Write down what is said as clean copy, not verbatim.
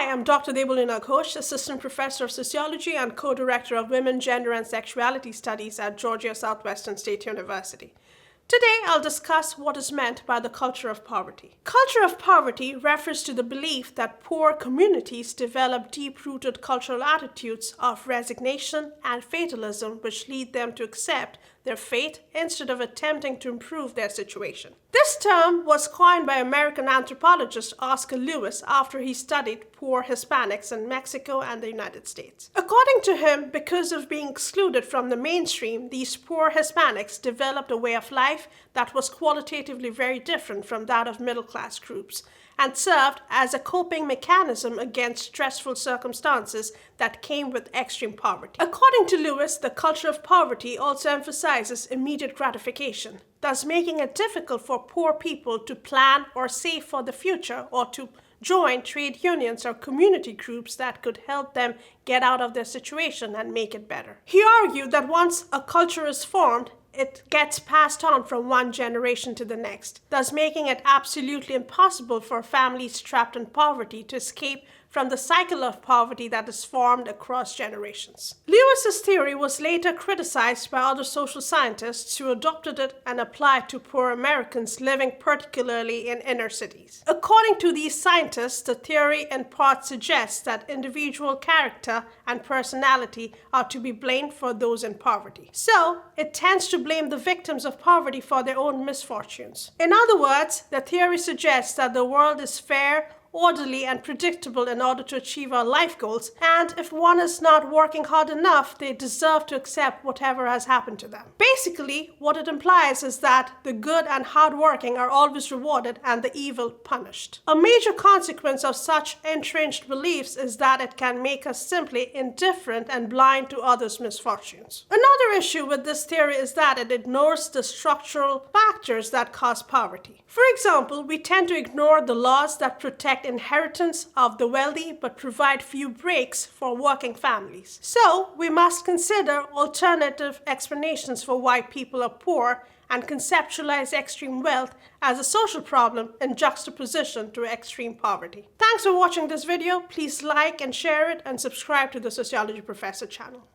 Hi, I'm Dr. Debolina Ghosh, Assistant Professor of Sociology and Co-Director of Women, Gender and Sexuality Studies at Georgia Southwestern State University. Today, I'll discuss what is meant by the culture of poverty. Culture of poverty refers to the belief that poor communities develop deep-rooted cultural attitudes of resignation and fatalism which lead them to accept their fate instead of attempting to improve their situation. This term was coined by American anthropologist Oscar Lewis after he studied poor Hispanics in Mexico and the United States. According to him, because of being excluded from the mainstream, these poor Hispanics developed a way of life that was qualitatively very different from that of middle-class groups, and served as a coping mechanism against stressful circumstances that came with extreme poverty. According to Lewis, the culture of poverty also emphasizes immediate gratification, thus making it difficult for poor people to plan or save for the future or to join trade unions or community groups that could help them get out of their situation and make it better. He argued that once a culture is formed, it gets passed on from one generation to the next, thus making it absolutely impossible for families trapped in poverty to escape from the cycle of poverty that is formed across generations. Lewis's theory was later criticized by other social scientists who adopted it and applied to poor Americans living particularly in inner cities. According to these scientists, the theory in part suggests that individual character and personality are to be blamed for those in poverty. So, it tends to blame the victims of poverty for their own misfortunes. In other words, the theory suggests that the world is fair, orderly and predictable in order to achieve our life goals, and if one is not working hard enough, they deserve to accept whatever has happened to them. Basically, what it implies is that the good and hardworking are always rewarded and the evil punished. A major consequence of such entrenched beliefs is that it can make us simply indifferent and blind to others' misfortunes. Another issue with this theory is that it ignores the structural factors that cause poverty. For example, we tend to ignore the laws that protect inheritance of the wealthy but provide few breaks for working families. So, we must consider alternative explanations for why people are poor and conceptualize extreme wealth as a social problem in juxtaposition to extreme poverty. Thanks for watching this video. Please like and share it and subscribe to the Sociology Professor channel.